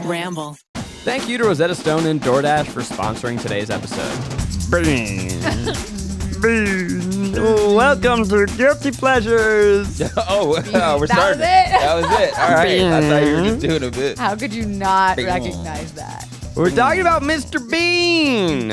Ramble. Thank you to Rosetta Stone and DoorDash for sponsoring today's episode. Welcome to Guilty Pleasures. We're That starting. was it? That was it. All right. I thought you were just doing a bit. How could you not recognize that? We're talking about Mr. Bean,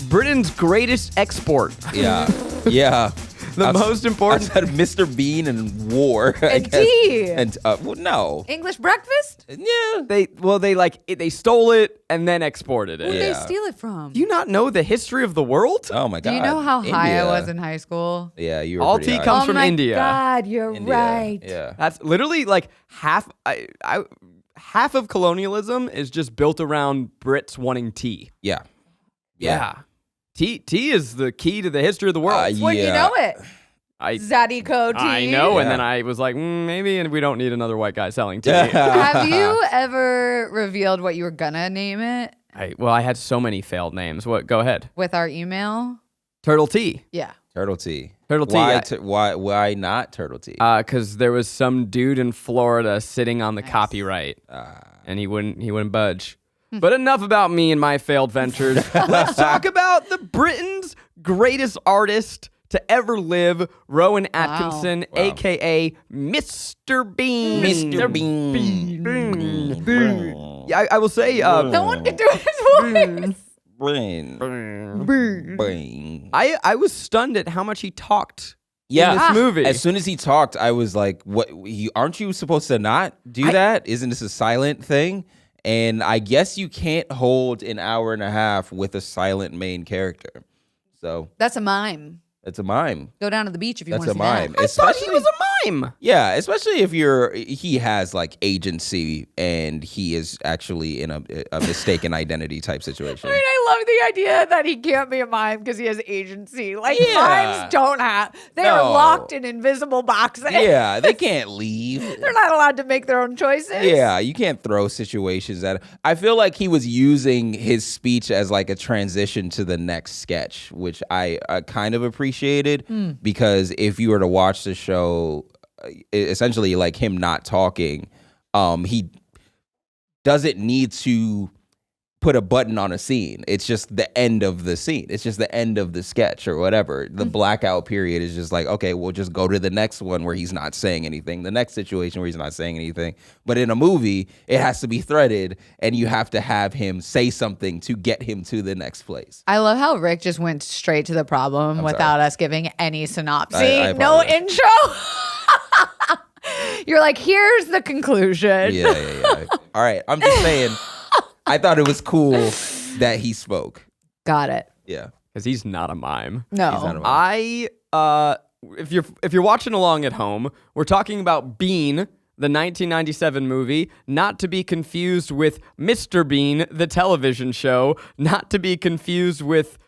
Britain's greatest export. Yeah. Yeah. The most important. I said Mr. Bean and war. I And guess. tea. And well, no. English breakfast? Yeah. They stole it and then exported it. Who did they Yeah. steal it from? Do you not know the history of the world? Oh my God. Do you know how high I India. was in high school? Yeah, you were All pretty tea high. comes from my India. God, you're India. right. Yeah. That's literally like half. Half of colonialism is just built around Brits wanting tea. Yeah. Tea is the key to the history of the world. When you know it. Zadiko tea. I know, and Yeah. then I was like, maybe we don't need another white guy selling tea. Have you ever revealed what you were gonna name it I had so many failed names. What? Go ahead. with our email? Turtle tea. Yeah. Turtle tea. Turtle tea. Why not turtle tea? Because there was some dude in Florida sitting on the copyright, and he wouldn't budge. But enough about me and my failed ventures. Let's talk about the Britain's greatest artist to ever live, Rowan Atkinson, Wow. a.k.a. Mr. Bean. Mr. Bean. Bean. Yeah, I will say... No one can do his voice. Brain. I was stunned at how much he talked Yeah. in this movie. As soon as he talked, I was like, "What? Aren't you supposed to not do that? Isn't this a silent thing?" And I guess you can't hold an hour and a half with a silent main character. So That's a mime. it's a mime. Go down to the beach if you That's want to a see mime. that. I thought he was a mime. Yeah, especially if he has like agency and he is actually in a mistaken identity type situation. I mean, I love the idea that he can't be a mime because he has agency. Like, Yeah. mimes don't have. They are No. locked in invisible boxes. Yeah, they can't leave. They're not allowed to make their own choices. Yeah, you can't throw situations at. I feel like he was using his speech as like a transition to the next sketch, which I kind of appreciated because if you were to watch the show, essentially like him not talking, he doesn't need to put a button on a scene. It's just the end of the scene. It's just the end of the sketch or whatever. The blackout period is just like, okay, we'll just go to the next one where he's not saying anything, the next situation where he's not saying anything. But in a movie, it has to be threaded and you have to have him say something to get him to the next place. I love how Rick just went straight to the problem without us giving any synopsis. I No apologize. intro. You're like, here's the conclusion. Yeah. All right, I'm just saying, I thought it was cool that he spoke. Got it. Yeah. Because he's not a mime. No. He's not a mime. If you're watching along at home, we're talking about Bean, the 1997 movie, not to be confused with Mr. Bean, the television show, not to be confused with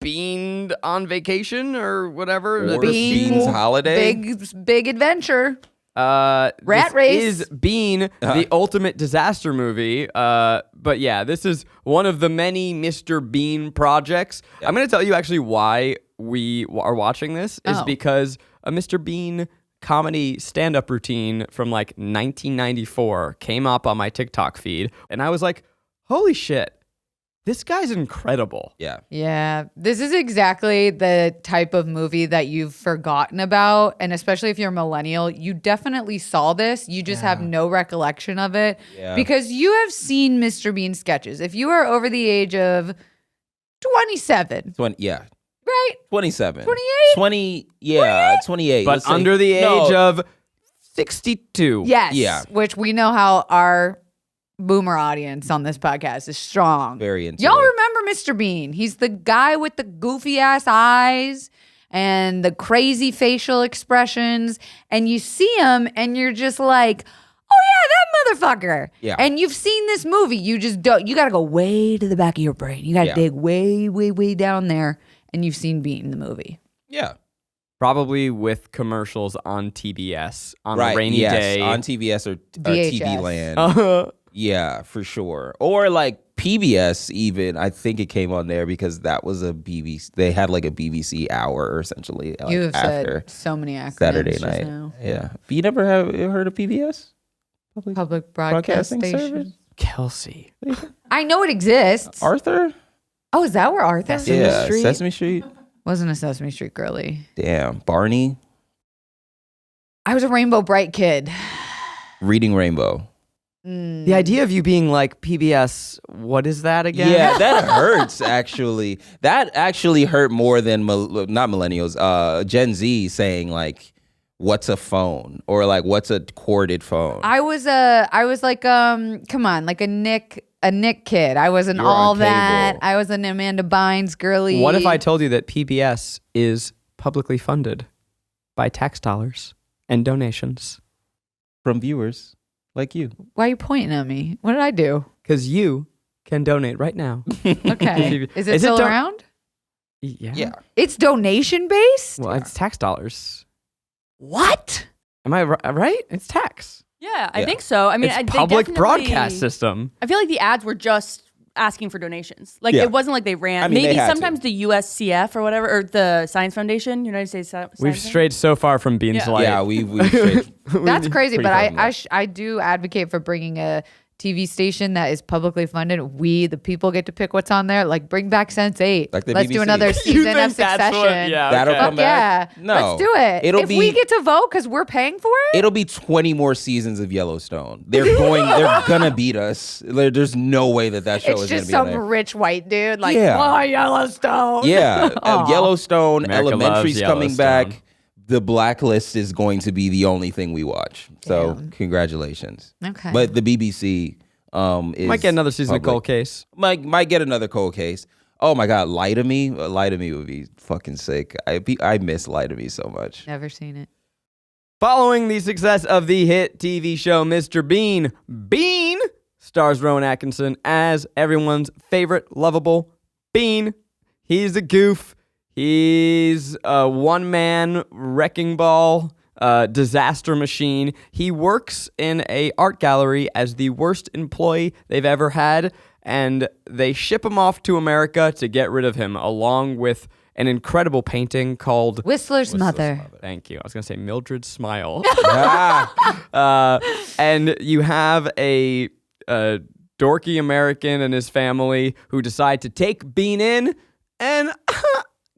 Bean on Vacation or whatever. Or The Bean's Holiday. Big adventure. Rat Race. is Bean, the ultimate disaster movie. But yeah, this is one of the many Mr. Bean projects. I'm going to tell you actually why we are watching this is because a Mr. Bean comedy stand-up routine from like 1994 came up on my TikTok feed. And I was like, holy shit, this guy's incredible. Yeah. Yeah, this is exactly the type of movie that you've forgotten about. And especially if you're a millennial, you definitely saw this. You just have no recollection of it because you have seen Mr. Bean sketches. If you are over the age of 27, 20, yeah. right? 27. 28? 20, yeah, 28. But Let's say- under the age of 62. Yes. Yeah. Which we know how our boomer audience on this podcast is strong. Very into Y'all it. remember Mr. Bean? He's the guy with the goofy ass eyes and the crazy facial expressions. And you see him and you're just like, oh yeah, that motherfucker. Yeah. And you've seen this movie. You just don't, you got to go way to the back of your brain. You got to dig way, way, way down there. And you've seen Bean, the movie. Yeah. Probably with commercials on TBS on Right. a rainy yes. day. On TBS or VHS. TV Land. Yeah, for sure. Or like PBS even. I think it came on there because that was a BBC. They had like a BBC hour essentially. Like You have after said so many acronyms Saturday just night. now. Yeah. But you never have heard of PBS? Public broadcast station. Service? Kelsey. I know it exists. Arthur? Oh, is that where Arthur? Sesame Street. Wasn't a Sesame Street girly. Damn, Barney. I was a Rainbow Bright kid. Reading Rainbow. The idea of you being like PBS, what is that again? Yeah, that hurts actually. That actually hurt more than not millennials, Gen Z saying like, "What's a phone?" or like, "What's a corded phone?" I was like come on, like a Nick kid. I wasn't You were all on that. cable. I was an Amanda Bynes girly. What if I told you that PBS is publicly funded by tax dollars and donations? From viewers like you. Why are you pointing at me? What did I do? Because you can donate right now. Okay. Is it still around? Yeah. It's donation based? Well, it's tax dollars. What? Am I right? It's tax. Yeah, I think so. I mean, it's public broadcast system. I feel like the ads were just asking for donations. Like it wasn't like they ran. I mean, maybe they had sometimes the USCF or whatever, or the Science Foundation, United States Science We've Foundation. strayed so far from Bean's life. Yeah, we've strayed. That's crazy, but Pretty far I do advocate for bringing a TV station that is publicly funded. We, the people, get to pick what's on there. Like, bring back Sense8. Like the Let's BBC. do another You season think of that's Succession. what- yeah, That'll okay. come back. Yeah, No, let's do it. It'll if be, we get to vote because we're paying for it, it'll be 20 more seasons of Yellowstone. They're gonna beat us. There's no way that show it's is gonna just be on some there. rich white dude like, Yeah. oh, Yellowstone. Yeah, Aw. Yellowstone, America Elementary's loves coming Yellowstone. back. The Blacklist is going to be the only thing we watch. So congratulations. Okay. But the BBC is Might get another season public. of Cold Case. Might get another Cold Case. Oh my God, Lie to Me. Lie to Me would be fucking sick. I miss Lie to Me so much. Never seen it. Following the success of the hit TV show Mr. Bean, Bean stars Rowan Atkinson as everyone's favorite lovable Bean. He's a goof. He's a one-man wrecking ball, disaster machine. He works in a art gallery as the worst employee they've ever had, and they ship him off to America to get rid of him, along with an incredible painting called Whistler's Mother. Thank you. I was going to say Mildred Smile. Ah, And you have a dorky American and his family who decide to take Bean in, and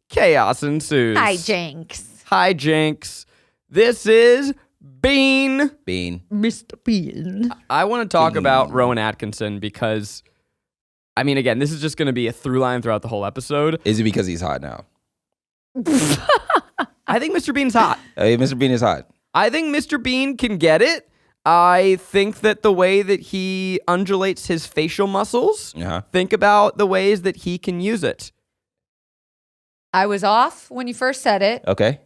chaos ensues. Hijinks. This is Bean. Bean. Mr. Bean. I want to talk about Rowan Atkinson because, I mean, again, this is just going to be a through line throughout the whole episode. Is it because he's hot now? I think Mr. Bean's hot. Mr. Bean is hot. I think Mr. Bean can get it. I think that the way that he undulates his facial muscles, think about the ways that he can use it. I was off when you first said it. Okay.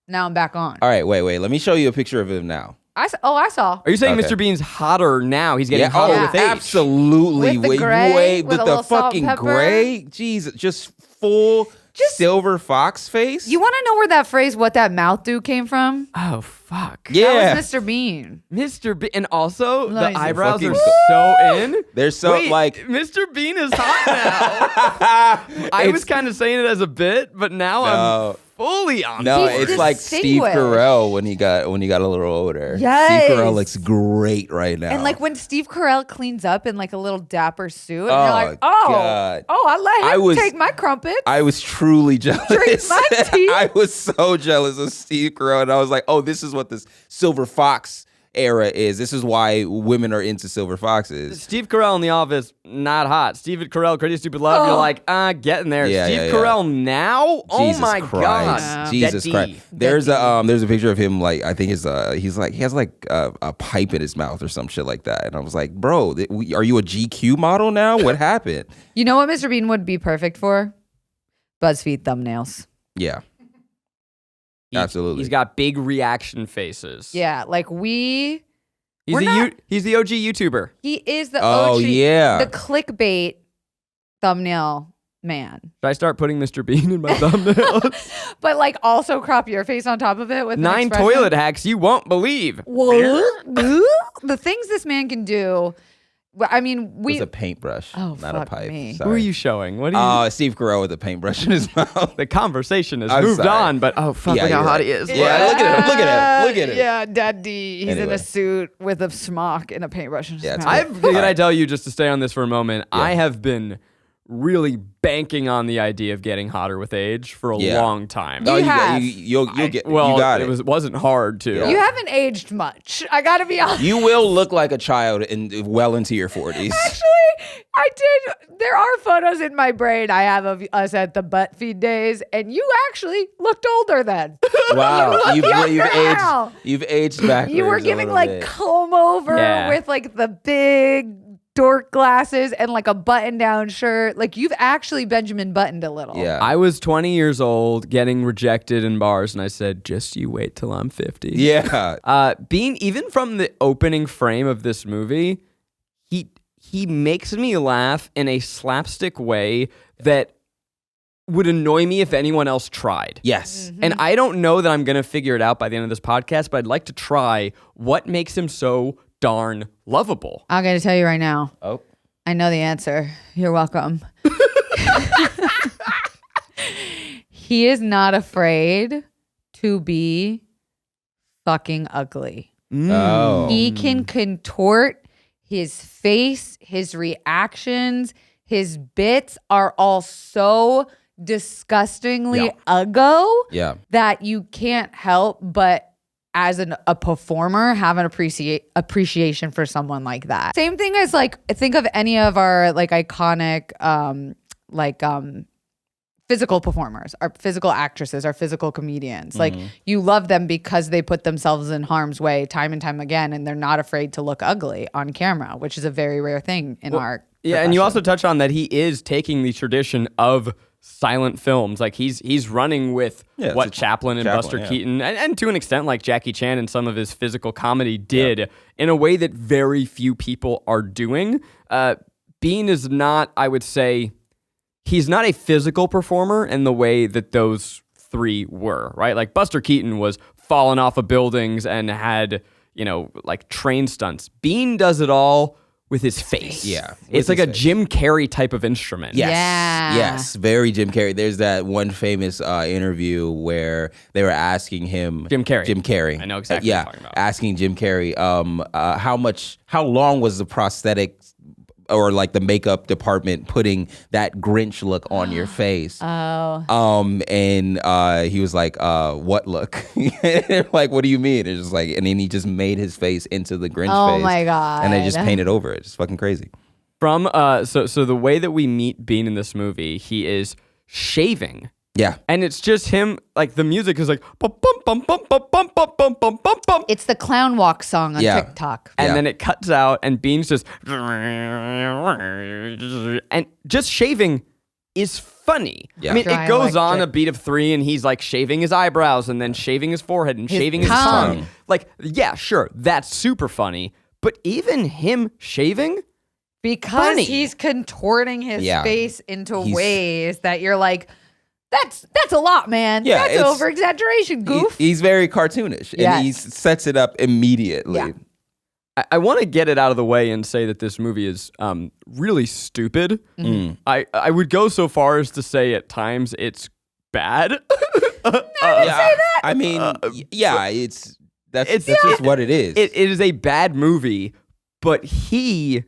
Now I'm back on. All right, wait. Let me show you a picture of him now. I saw. Are you saying Okay. Mr. Bean's hotter now? He's getting hotter with age. Absolutely. With the gray, with a the little salt fucking and pepper. gray. Jesus, just full silver fox face. You want to know where that phrase "what that mouth do" came from? Oh, fuck. Yeah. That was Mr. Bean. Mr. Bean. And also, Nice. the eyebrows are Fucking so in. They're so Wait, like. Mr. Bean is hot now. I was kind of saying it as a bit, but now I'm fully on No, board. it's like Steve distinguished. Carell when he got a little older. Yes. Steve Carell looks great right now. And like when Steve Carell cleans up in like a little dapper suit, and Oh, you're like, God. I let him take my crumpet. I was truly jealous. Drink my tea. I was so jealous of Steve Carell, and I was like, "Oh, this is what this Silver Fox era is. This is why women are into silver foxes." Steve Carell in The Office, not hot. Steve Carell, Crazy Stupid Love, you're like, getting there. Yeah, Steve yeah. Carell now? Jesus Oh my Christ. God. Jesus That Christ. D. There's a picture of him, like, I think he has like a pipe in his mouth or some shit like that. And I was like, bro, are you a GQ model now? What happened? You know what Mr. Bean would be perfect for? BuzzFeed thumbnails. Yeah. Absolutely. He's got big reaction faces. Yeah, like He's the OG YouTuber. he is the Oh, OG, yeah. the clickbait thumbnail man. Should I start putting Mr. Bean in my thumbnails? But like also crop your face on top of it with an 9 expression. toilet hacks you won't believe. The things this man can do I mean, It was a paintbrush, not a fuck pipe. me. Sorry. Who are you showing? What are you? Steve Carell with a paintbrush in his mouth. The conversation has I'm moved sorry. on, but oh fuck, Yeah, look how you're hot right. he is. Yeah, look at him. Look at him. Look at him. Yeah, Daddy. He's in Anyway. a suit with a smock and a paintbrush in his Yeah, it's mouth. good. Can I tell you, just to stay on this for a moment, Yeah. I have been really banking on the idea of getting hotter with age for a long time. Oh, You have. you'll get. Well, you got it. wasn't hard to. Yeah. You haven't aged much. I gotta be honest. You will look like a child well into your 40s. Actually, I did. There are photos in my brain I have of us at the butt feed days, and you actually looked older then. Wow, You look younger now. You've aged backwards. You were a giving little like bit. comb over Yeah. with like the big dork glasses and like a button down shirt. Like you've actually Benjamin Buttoned a little. Yeah. I was 20 years old, getting rejected in bars, and I said, "Just you wait till I'm 50." Yeah. Being even from the opening frame of this movie, he makes me laugh in a slapstick way that would annoy me if anyone else tried. Yes. And I don't know that I'm going to figure it out by the end of this podcast, but I'd like to try what makes him so darn lovable. I'm going to tell you right now. Oh. I know the answer. You're welcome. He is not afraid to be fucking ugly. Oh. He can contort his face, his reactions, his bits are all so disgustingly uggo Yeah. that you can't help but as a performer have an appreciation for someone like that. Same thing as like think of any of our like iconic physical performers, our physical actresses, our physical comedians. Like you love them because they put themselves in harm's way time and time again, and they're not afraid to look ugly on camera, which is a very rare thing in our Yeah, and you profession. also touch on that he is taking the tradition of silent films. Like he's running with Yeah, what it's a Chaplin and Chaplin, Buster yeah. Keaton and to an extent like Jackie Chan and some of his physical comedy did in a way that very few people are doing. Bean is not, I would say, he's not a physical performer in the way that those three were, right? Like Buster Keaton was falling off of buildings and had, like train stunts. Bean does it all with his face. Yeah, It's with like a his face. Jim Carrey type of instrument. Yes. Yeah. Yes. Very Jim Carrey. There's that one famous interview where they were asking him. Jim Carrey. I know exactly what you're talking about. Asking Jim Carrey, how long was the prosthetic or like the makeup department putting that Grinch look on your face? And he was like, what look? Like, what do you mean? It's just like, and then he just made his face into the Grinch face. Oh my God. And they just painted over it. It's fucking crazy. From so the way that we meet Bean in this movie, he is shaving. Yeah. And it's just him, like the music is like bum bum bum bum bum bum bum bum bum bum bum. It's the clown walk song on Yeah. TikTok. And Yeah. then it cuts out and Bean's just and just shaving is funny. Yeah. I mean, Dry it goes on electric. a beat of 3 and he's like shaving his eyebrows and then shaving his forehead and shaving his tongue. tongue. Like, yeah, sure, that's super funny. But even him shaving, Because funny. he's contorting his Yeah. face into He's- ways that you're like, that's a lot, man. Yeah, That's it's- over exaggeration, goof. He's very cartoonish, and Yes. he sets it up immediately. Yeah. I want to get it out of the way and say that this movie is really stupid. I would go so far as to say at times it's bad. Yeah, I mean, that's just what it is. It is a bad movie, but he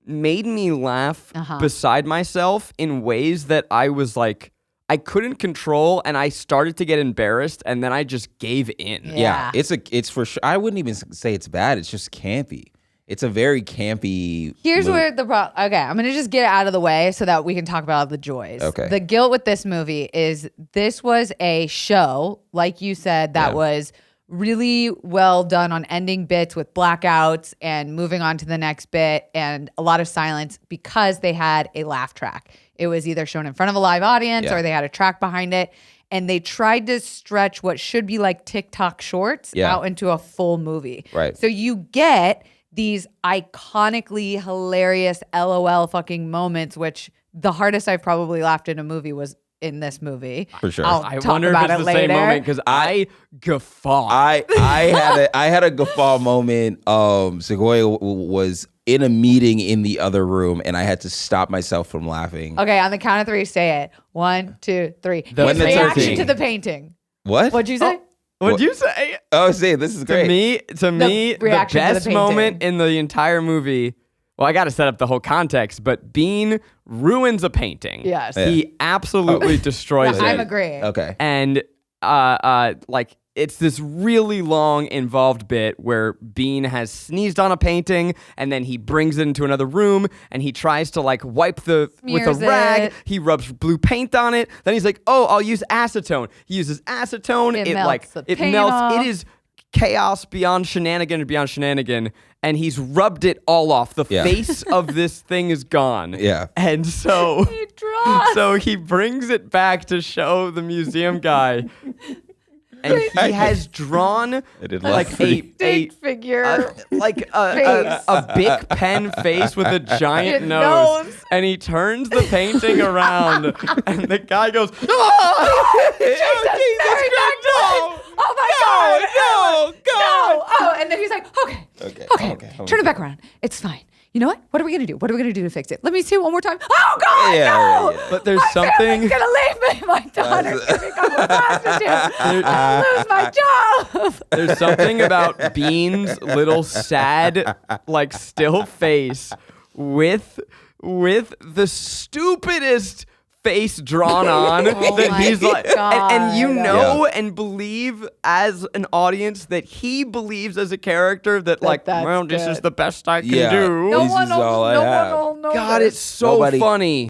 made me laugh beside myself in ways that I was like, I couldn't control, and I started to get embarrassed, and then I just gave in. Yeah, it's for sure. I wouldn't even say it's bad. It's just campy. It's a very campy. Here's movie. where the problem. Okay, I'm gonna just get it out of the way so that we can talk about the joys. Okay. The guilt with this movie is this was a show, like you said, that was really well done on ending bits with blackouts and moving on to the next bit and a lot of silence because they had a laugh track. It was either shown in front of a live audience or they had a track behind it. And they tried to stretch what should be like TikTok shorts out into a full movie. Right. So you get these iconically hilarious LOL fucking moments, which the hardest I've probably laughed in a movie was in this movie. For sure. I'll I talk wonder about if it's it the later. same moment because I guffawed. I had a guffaw moment. Sequoia was in a meeting in the other room, and I had to stop myself from laughing. Okay, on the count of 3, say it. 1, 2, 3. When His the reaction turkey. to the painting. What? What'd you say? What'd you say? Oh, see, this is great. To me, the reaction to the best painting. moment in the entire movie. Well, I got to set up the whole context, but Bean ruins a painting. Yes. He absolutely destroys Yeah, it. I'm agreeing. Okay. And like it's this really long involved bit where Bean has sneezed on a painting and then he brings it into another room and he tries to like wipe with a Smears rag. it. He rubs blue paint on it. Then he's like, "Oh, I'll use acetone." He uses acetone. It It melts like the it paint melts. off. It is chaos beyond shenanigan. And he's rubbed it all off. The Yeah. face of this thing is gone. Yeah. And so He draws. so he brings it back to show the museum guy. And he has drawn did like laugh. a Stick figure. like Face. a big pen face with a giant His nose. nose. And he turns the painting around and the guy goes, "Ah!" Jesus, Mary Magdalene! Oh my God! No! Oh, and then he's like, okay. Turn it back around. It's fine. You know what? What are we gonna do? What are we gonna do to fix it? Let me see it one more time. Oh God, no! Yeah. But there's My something. family's gonna leave me. My daughter's gonna become a prostitute. I'll lose my job. There's something about Bean's little sad, like still face with the stupidest face drawn on that my he's like, and you God. know and believe as an audience that he believes as a character that like, that's well, this is good. the best I can Yeah. do. No This is all I have. will know. God, this. it's so Nobody- funny.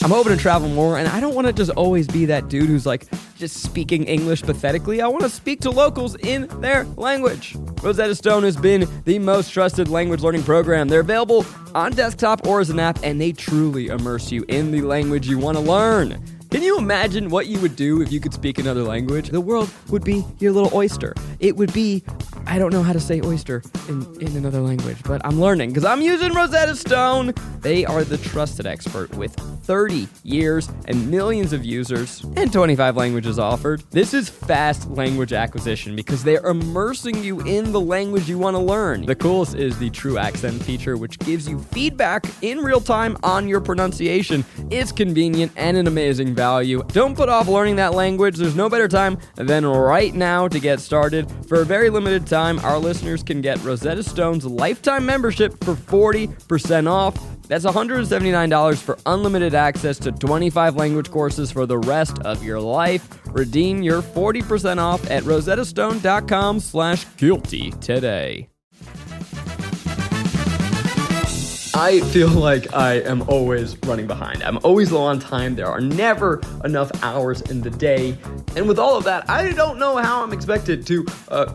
I'm hoping to travel more, and I don't want to just always be that dude who's like just speaking English pathetically. I want to speak to locals in their language. Rosetta Stone has been the most trusted language learning program. They're available on desktop or as an app, and they truly immerse you in the language you want to learn. Can you imagine what you would do if you could speak another language? The world would be your little oyster. It would be, I don't know how to say oyster in another language, but I'm learning because I'm using Rosetta Stone. They are the trusted expert with 30 years and millions of users and 25 languages offered. This is fast language acquisition because they're immersing you in the language you want to learn. The coolest is the True Accent feature, which gives you feedback in real time on your pronunciation. It's convenient and an amazing value. Don't put off learning that language. There's no better time than right now to get started. For a very limited time, our listeners can get Rosetta Stone's lifetime membership for 40% off. That's $179 for unlimited access to 25 language courses for the rest of your life. Redeem your 40% off at rosettastone.com/guilty today. I feel like I am always running behind. I'm always low on time. There are never enough hours in the day. And with all of that, I don't know how I'm expected to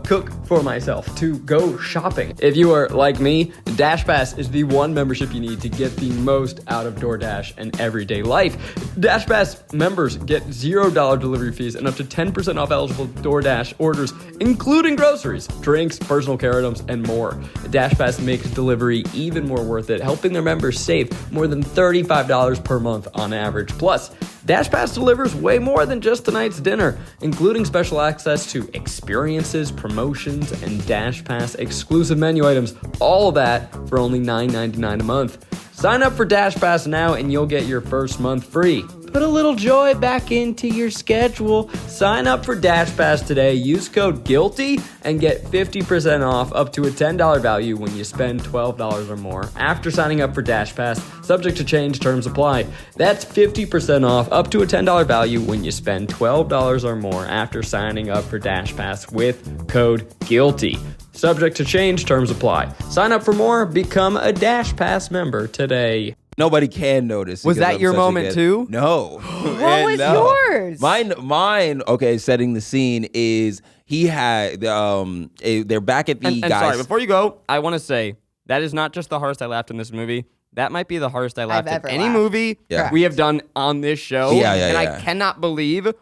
cook for myself, to go shopping. If you are like me, DashPass is the one membership you need to get the most out of DoorDash and everyday life. DashPass members get $0 delivery fees and up to 10% off eligible DoorDash orders, including groceries, drinks, personal care items, and more. DashPass makes delivery even more worth it, helping their members save more than $35 per month on average. Plus, DashPass delivers way more than just tonight's dinner, including special access to experiences, promotions, and DashPass exclusive menu items. All of that for only $9.99 a month. Sign up for DashPass now and you'll get your first month free. Put a little joy back into your schedule. Sign up for DashPass today. Use code GUILTY and get 50% off up to a $10 value when you spend $12 or more after signing up for DashPass. Subject to change, terms apply. That's 50% off up to a $10 value when you spend $12 or more after signing up for DashPass with code GUILTY. Subject to change, terms apply. Sign up for more. Become a DashPass member today. Nobody can notice. Was because that I'm your such a moment good- too? No. What was yours? Mine. Okay, setting the scene is he had they're back at the And guys. sorry, before you go, I want to say that is not just the hardest I laughed in this movie. That might be the hardest I laughed ever in any laughed. movie Yeah. we have done on this show. Yeah, and yeah. I cannot believe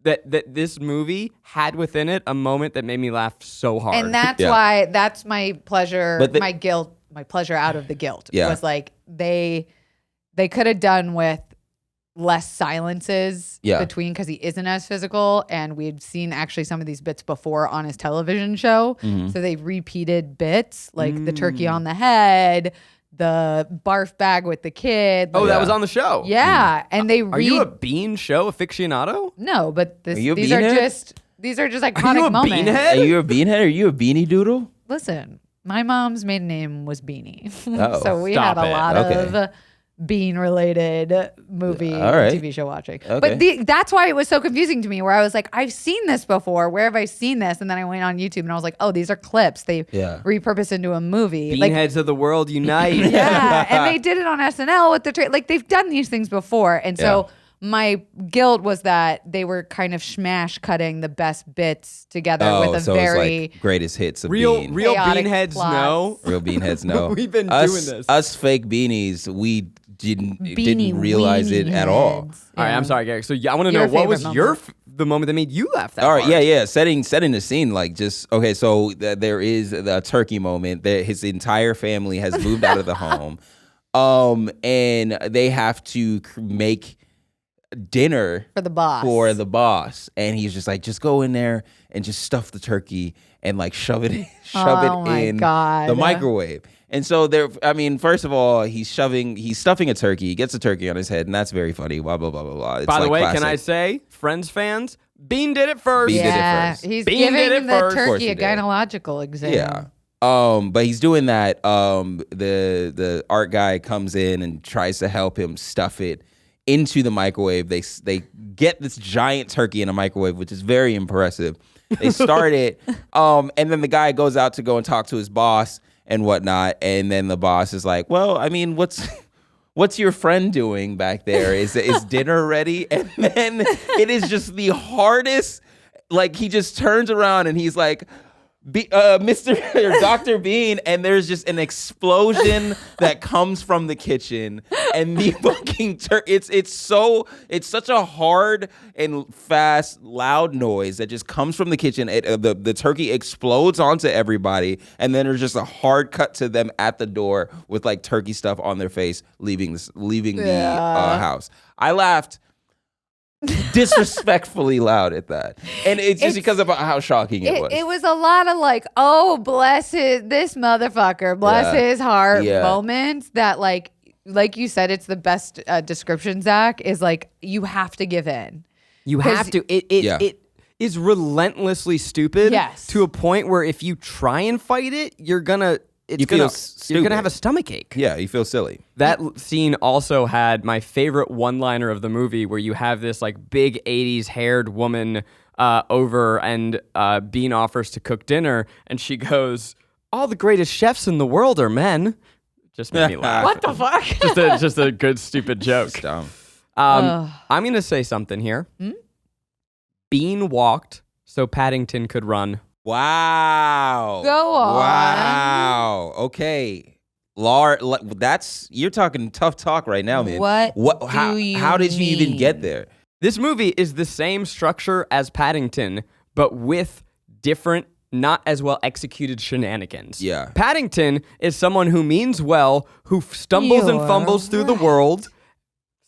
that this movie had within it a moment that made me laugh so hard. And that's Yeah. why that's my pleasure, But my guilt, my pleasure out of the guilt. Yeah. Was like they they could have done with less silences between, because he isn't as physical, and we'd seen actually some of these bits before on his television show. So they repeated bits like the turkey on the head, the barf bag with the kid. That was on the show. Yeah, and they Are you a Bean show aficionado? No, but these are just iconic Are you a moments. beanhead? Are you a beanhead? Are you a beanie doodle? Listen, my mom's maiden name was Beanie, Oh, so we stop had a it. lot of bean-related movie and TV show watching. Okay. But that's why it was so confusing to me, where I was like, I've seen this before. Where have I seen this? And then I went on YouTube and I was like, oh, these are clips they repurposed into a movie. Beanheads of the world unite. Yeah, and they did it on SNL with the like they've done these things before, and so. My guilt was that they were kind of smash cutting the best bits together with a so very it's like greatest hits of Real Bean. beanheads chaotic plots. know. Real beanheads know. We've been doing this. Us fake beanies, we didn't Beanie realize it weenie at all. heads. All right, I'm sorry, Garrick. So I want to know Your what was favorite your moment. the moment that made you laugh that All right, hard? yeah. Setting the scene, like just okay. So there is the turkey moment that his entire family has moved out of the home, and they have to make dinner For the boss. and he's just like, just go in there and just stuff the turkey and like shove it Oh my in God. the microwave. And so first of all, he's stuffing a turkey. He gets a turkey on his head, and that's very funny. Blah blah blah blah blah. It's By the like way, classic. can I say, Friends fans, Bean did it first. Bean did it Yeah, first. he's Bean giving did it the first. Of course turkey he a did. gynecological exam. Yeah. But he's doing that. The art guy comes in and tries to help him stuff it into the microwave. They get this giant turkey in a microwave, which is very impressive. They start it, and then the guy goes out to go and talk to his boss and whatnot. And then the boss is like, "Well, I mean, what's your friend doing back there? Is dinner ready?" And then it is just the hardest. Like he just turns around and he's like, Mr. or Dr. Bean, and there's just an explosion that comes from the kitchen, and the fucking it's such a hard and fast, loud noise that just comes from the kitchen. The turkey explodes onto everybody, and then there's just a hard cut to them at the door with like turkey stuff on their face, leaving the house. I laughed disrespectfully loud at that, and it's just because of how shocking it was. It was a lot of like, oh, bless this motherfucker, bless his heart moments that like you said, it's the best description, Zach, is like, you have to give in. You have to. It is relentlessly stupid. Yes. To a point where if you try and fight it, you're gonna have a stomach ache. Yeah, you feel silly. That scene also had my favorite one-liner of the movie, where you have this like big 80s haired woman over, and Bean offers to cook dinner, and she goes, "All the greatest chefs in the world are men." Just made me laugh. What the fuck? just a good stupid joke. Dumb. I'm gonna say something here. Bean walked so Paddington could run. Wow. Go on. Wow. Okay. You're talking tough talk right now, man. How did you even get there? This movie is the same structure as Paddington, but with different, not as well executed shenanigans. Yeah. Paddington is someone who means well, who stumbles and fumbles through the world.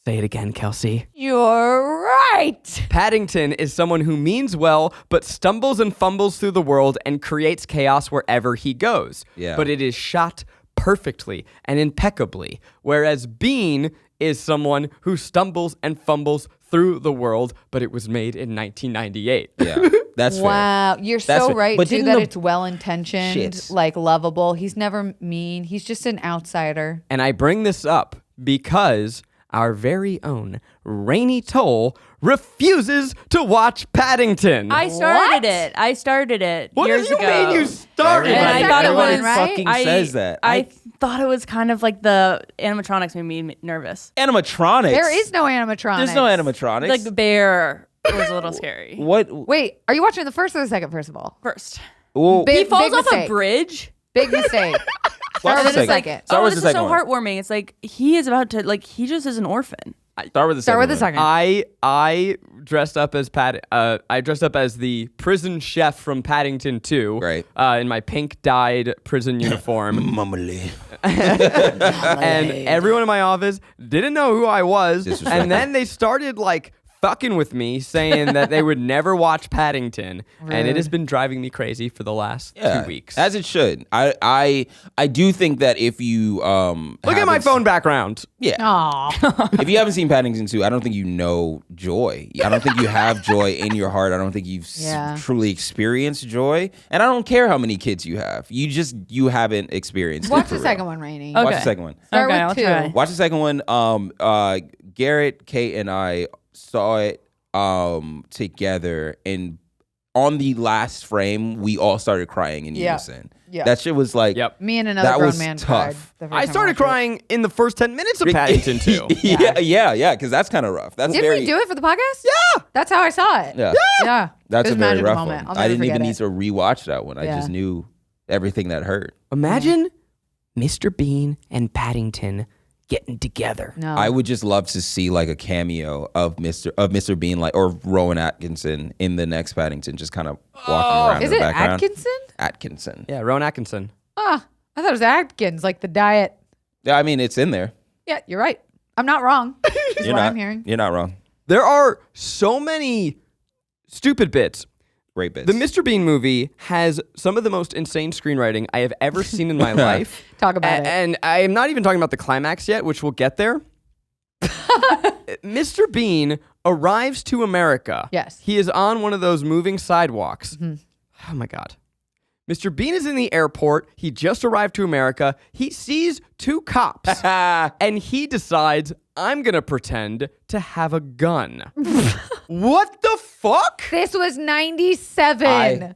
Say it again, Kelsey. You're right. Paddington is someone who means well, but stumbles and fumbles through the world and creates chaos wherever he goes. Yeah. But it is shot perfectly and impeccably. Whereas Bean is someone who stumbles and fumbles through the world, but it was made in 1998. Yeah. That's fair. Wow, you're That's so fair. right But too didn't that the- it's well intentioned, Shit. like lovable. He's never mean. He's just an outsider. And I bring this up because our very own Rainie Toll refuses to watch Paddington. I started it What years do you ago. mean you started And I thought it Everybody was right? fucking I- says that. I thought it was kind of like the animatronics made me nervous. Animatronics. There is no animatronics. There's no animatronics. Like the bear was a little scary. What? Wait, are you watching the first or the second? First of all, First, Well, Big- he falls off mistake. a bridge. Big mistake. Watch Start the with the second. second. Start Oh, with this the is so second one. heartwarming. It's like he is about to, like, he just is an orphan. Start with the second. I dressed up as I dressed up as the prison chef from Paddington 2. Right. In my pink dyed prison uniform. Mumbly. And everyone in my office didn't know who I was. And then they started like fucking with me, saying that they would never watch Paddington. Rude. And it has been driving me crazy for the last 2 weeks. As it should. I do think that if you look at my phone background. Yeah. Aww. If you haven't seen Paddington 2, I don't think you know joy. I don't think you have joy in your heart. I don't think you've truly experienced joy. And I don't care how many kids you have. You haven't experienced it. Watch the second one, Rainie. Okay. Watch the second one. Start Okay, with I'll 2. try. Watch the second one. Garrett, Kate, and I saw it together, and on the last frame, we all started crying in unison. Yeah. That shit was like, Me and another that grown was man tough. cried. the first I time started watched it. crying in the first 10 minutes of Paddington 2. yeah, because that's kind of rough. That's Didn't we do it for the podcast? Yeah. That's how I saw it. Yeah. Yeah. That's It a was very magical rough moment. one. I'll I never didn't even forget need it. to rewatch that one. I Yeah. just knew everything that hurt. Imagine Mr. Bean and Paddington getting together. No. I would just love to see like a cameo of Mr. Bean, like, or Rowan Atkinson in the next Paddington, just kind of walking around Is in it the background. Atkinson? Atkinson. Yeah, Rowan Atkinson. Ah, I thought it was Atkins, like the diet. Yeah, I mean it's in there. Yeah, you're right. I'm not wrong. Is what I'm hearing. You're not wrong. There are so many stupid bits. Great bits. The Mr. Bean movie has some of the most insane screenwriting I have ever seen in my life. Talk about it. And I am not even talking about the climax yet, which we'll get there. Mr. Bean arrives to America. Yes. He is on one of those moving sidewalks. Oh my God. Mr. Bean is in the airport. He just arrived to America. He sees 2 cops and he decides, I'm going to pretend to have a gun. What the fuck? This was 97.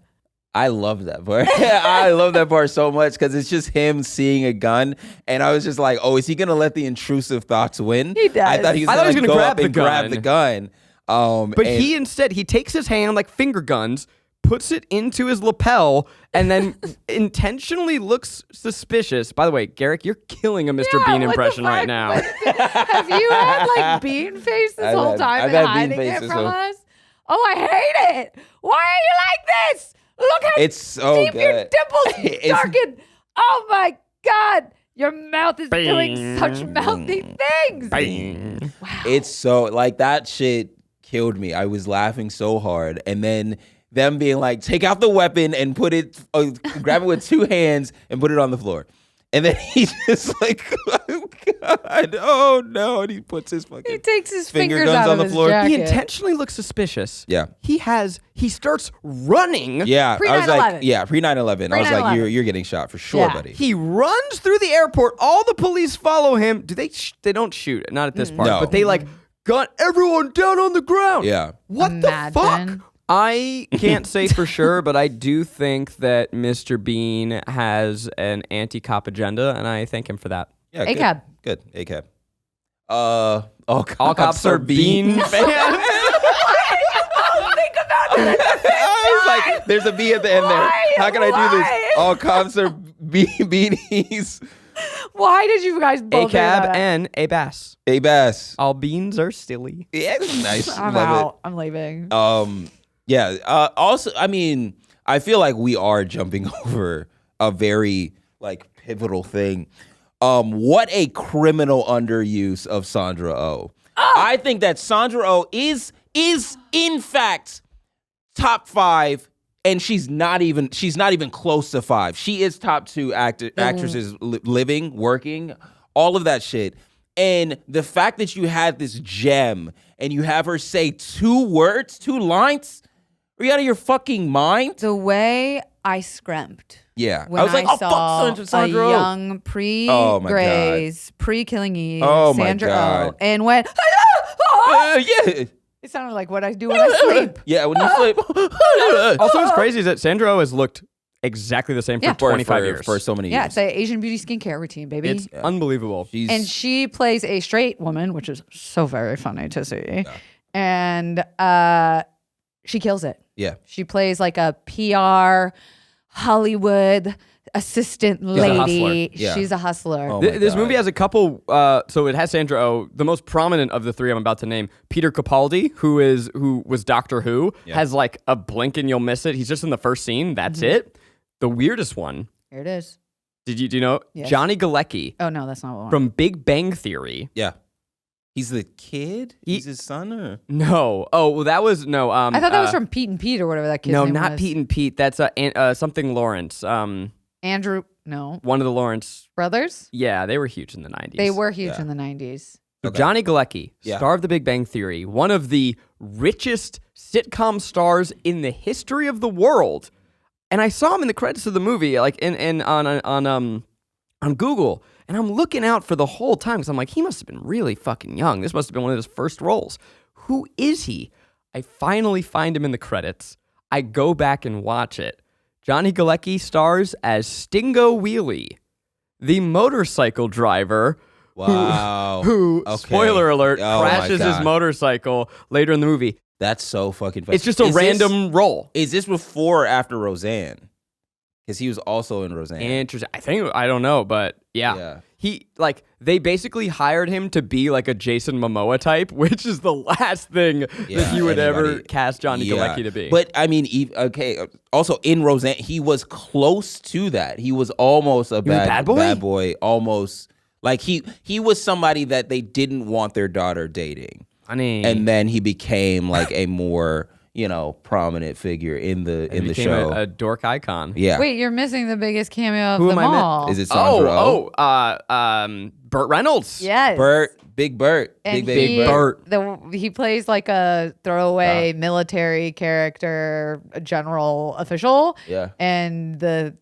I love that part. I love that part so much because it's just him seeing a gun, and I was just like, "Oh, is he gonna let the intrusive thoughts win?" He does. I thought he was gonna go up and grab the gun. But he takes his hand like finger guns, puts it into his lapel, and then intentionally looks suspicious. By the way, Garrick, you're killing a Mr. Bean impression right now. Have you had like bean face this whole time I've and had bean hiding it faces, from so- us? Oh, I hate it. Why are you like this? Look how It's so deep your good. dimples It's- darkened. Oh my God. Your mouth is doing such mouthy things. Wow. It's so like that shit killed me. I was laughing so hard, and then them being like, "Take out the weapon and put it, grab it with 2 hands and put it on the floor." And then he just like, "Oh God, oh no!" And he puts his fucking He takes his finger fingers guns out on of the his floor. jacket. He intentionally looks suspicious. Yeah. He starts running. Yeah, I was like, Pre-9/11. yeah, pre-9/11. I was like, 9/11. you're getting shot for sure, Yeah. buddy. He runs through the airport. All the police follow him. Do they? They don't shoot. Not at this part. No. But they like gun everyone down on the ground. Yeah. What the fuck? Imagine. I can't say for sure, but I do think that Mr. Bean has an anti-cop agenda, and I thank him for that. Yeah, ACAB. Good. ACAB. All All cops are Bean fans. Think about it. I was like, there's a B at the end there. How can I do this? Why? All cops are beanies. Why did you guys both do ACAB that? and a bass. A bass. All beans are silly. Yeah, it's nice. I'm Love out. I'm leaving. it. Yeah. Also, I mean, I feel like we are jumping over a very like pivotal thing. What a criminal underuse of Sandra Oh. I think that Sandra Oh is in fact top 5, and she's not even close to 5. She is top 2 actresses living, working, all of that shit. And the fact that you had this gem and you have her say 2 words, 2 lines, are you out of your fucking mind? The way I scrumped Yeah. when I was like, oh, saw fuck Sandra a Oh. young Oh, my pre-Grace, pre-Killing Eve, Oh, my Sandra God. Oh, and went, Yeah. it sounded like what I do when I sleep. Yeah, when you sleep. Also, what's crazy is that Sandra Oh has looked exactly the same for Yeah. 25 years. For so many Yeah, years. it's an Asian beauty skincare routine, baby. It's unbelievable. And she plays a straight woman, which is so very funny to see. And she kills it. Yeah. She plays like a PR Hollywood assistant a hustler. lady. Yeah. She's a hustler. Oh This God. movie has a couple. So it has Sandra Oh, the most prominent of the three I'm about to name. Peter Capaldi, who was Doctor Who, has like a blink and you'll miss it. He's just in the first scene. That's it. The weirdest one. Here it is. Do you know Yes. Johnny Galecki Oh no, that's not one. from Big Bang Theory? Yeah. He's the kid? He's his son? Or? No. Oh, well, that was no. I thought that was from Pete and Pete or whatever that kid's No, name not was. Pete and Pete. That's something Lawrence. Andrew. No. One of the Lawrence. Brothers. Yeah, they were huge in the 90s. They were huge in the 90s. So Johnny Galecki, star of The Big Bang Theory, one of the richest sitcom stars in the history of the world. And I saw him in the credits of the movie, like on Google, and I'm looking out for the whole time because I'm like, he must have been really fucking young. This must have been one of his first roles. Who is he? I finally find him in the credits. I go back and watch it. Johnny Galecki stars as Stingo Wheelie, the motorcycle driver. Wow. Who spoiler alert, Oh my crashes his God. motorcycle later in the movie. That's so fucking funny. It's just a random role. Is this before or after Roseanne? Because he was also in Roseanne. Interesting. I don't know, but yeah. They basically hired him to be like a Jason Momoa type, which is the last thing that you would ever cast Johnny Galecki to be. But I mean, also in Roseanne, he was close to that. He was almost a bad boy. Almost like he was somebody that they didn't want their daughter dating. And then he became like a more prominent figure in the show. A dork icon. Yeah. Wait, you're missing the biggest cameo of Who them am I all. Is it Sandra Burt Reynolds. Yes. Big Burt. And Big Burt. He plays like a throwaway military character, a general official. Yeah. And the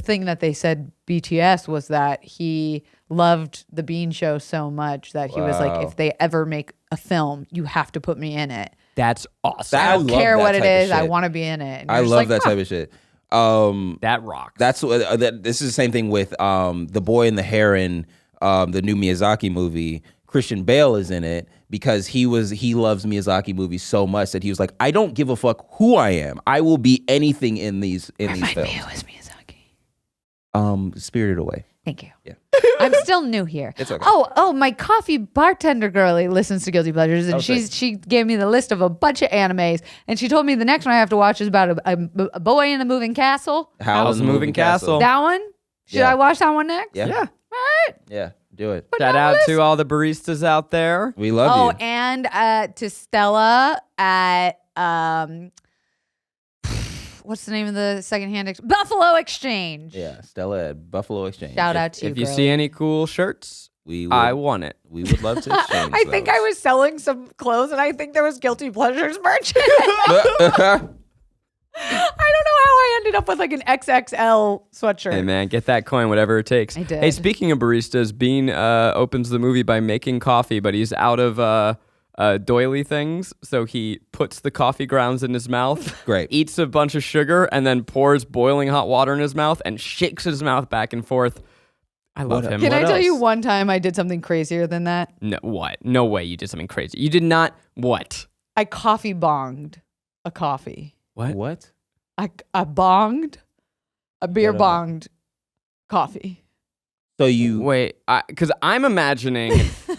thing that they said BTS was that he loved the Bean Show so much that he was like, if they ever make a film, you have to put me in it. That's awesome. I don't care what it is. I shit. want to be in it. And I you're just love like, that type of shit. That rocks. That's what this is the same thing with The Boy and the Heron, the new Miyazaki movie. Christian Bale is in it because he loves Miyazaki movies so much that he was like, I don't give a fuck who I am. I will be anything in these films. It was Miyazaki. Spirited Away. Thank you. Yeah. I'm still new here. It's okay. Oh, my coffee bartender girlie listens to Guilty Pleasures, and she gave me the list of a bunch of animes, and she told me the next one I have to watch is about a boy in a moving castle. House Moving Castle. That one? Should I watch that one next? Yeah. Yeah. All right. Yeah. Do it. Shout out to all the baristas out there. We love you. And to Stella at what's the name of the secondhand Buffalo Exchange. Yeah. Stella at Buffalo Exchange. Shout out to you. If you see any cool shirts, I want it. We would love to exchange I think I was selling some clothes, and I think there was Guilty Pleasures merch. I don't know how I ended up with like an XXL sweatshirt. Hey man, get that coin, whatever it takes. I did. Hey, speaking of baristas, Bean opens the movie by making coffee, but he's out of doily things, so he puts the coffee grounds in his mouth, Great. eats a bunch of sugar, and then pours boiling hot water in his mouth and shakes his mouth back and forth. I love him. Can I tell you else? one time I did something crazier than that? No, what? No way you did something crazy. You did not. What? I coffee bonged a coffee. What? I bonged a beer bonged coffee. So you Wait, because I'm imagining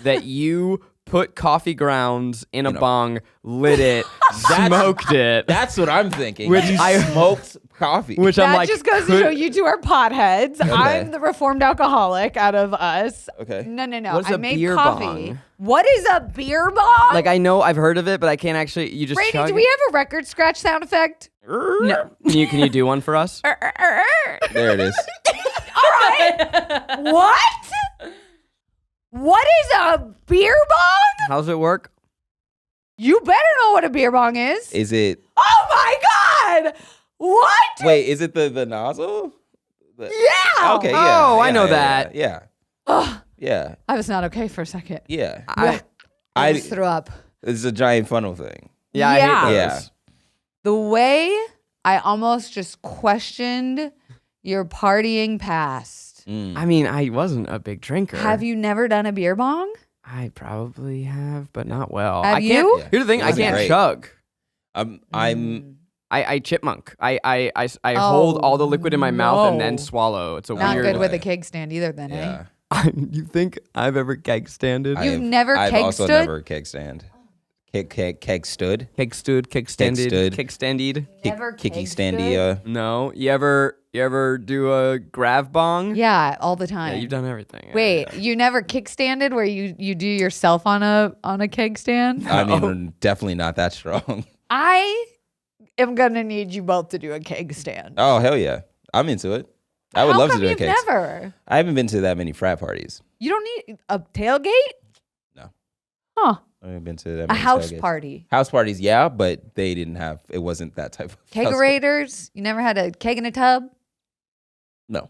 that you put coffee grounds in a bong, lit it, smoked it. That's what I'm thinking. Which you I- smoked coffee. Which That I'm like, just goes to show you two are potheads. I'm the reformed alcoholic out of us. Okay. No. What's I a made beer coffee. bong? What is a beer bong? like I know I've heard of it, but I can't actually. You just Rainie, chug do it? we have a record scratch sound effect? No. Can you do one for us? There it is. All right. What? What is a beer bong? How's it work? You better know what a beer bong is. Is it? Oh my God! What? Wait, is it the nozzle? Yeah. Okay. Yeah. Oh, I yeah, know yeah, that. Yeah. Ugh, Yeah. I was not okay for a second. Yeah. I just threw up. It's a giant funnel thing. Yeah, I Yeah. hate those. Yeah. The way I almost just questioned your partying past. Mm. I mean, I wasn't a big drinker. Have you never done a beer bong? I probably have, but not well. Have I can't, you? Yeah. Here's the thing: It I wasn't can't great. chug. I'm I chipmunk. I hold all the liquid in my mouth and then no. swallow. It's a Not weird. good with a keg stand either, then, Yeah. You think I've ever keg standed? You've never I've keg also stood? never keg stand. Keg stood. Keg stood, keg standed, stood. keg standed. Never Kicky keg stood? standia. No, you ever do a grav bong? Yeah, all the time. Yeah, you've done everything. Wait, you never kickstanded where you do yourself on a keg stand? I mean, definitely not that strong. I am gonna need you both to do a keg stand. Oh hell yeah, I'm into it. I would love to do a you've keg. never? I haven't been to that many frat parties. You don't need a tailgate? No. Huh. I haven't been to that A many house tailgates. party. House parties, yeah, but they didn't have. It wasn't that type of house party. Kegerators? You never had a keg in a tub? No.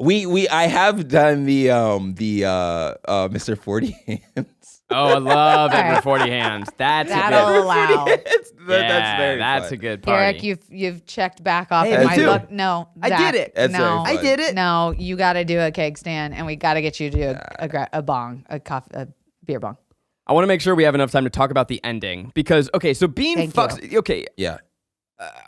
I have done the Mr. 40 hands. Oh, I love All Edward right. 40 hands. That's a That'll good. allow. That's very That's fun. a good party. Garrick, you've checked back off Hey, in me my too. book. No, I Zach, did it. That's no, very fun. it. no, you got to do a keg stand, and we got to get you to do a beer bong. I want to make sure we have enough time to talk about the ending because so Bean Thank fucks. you. Okay, Yeah.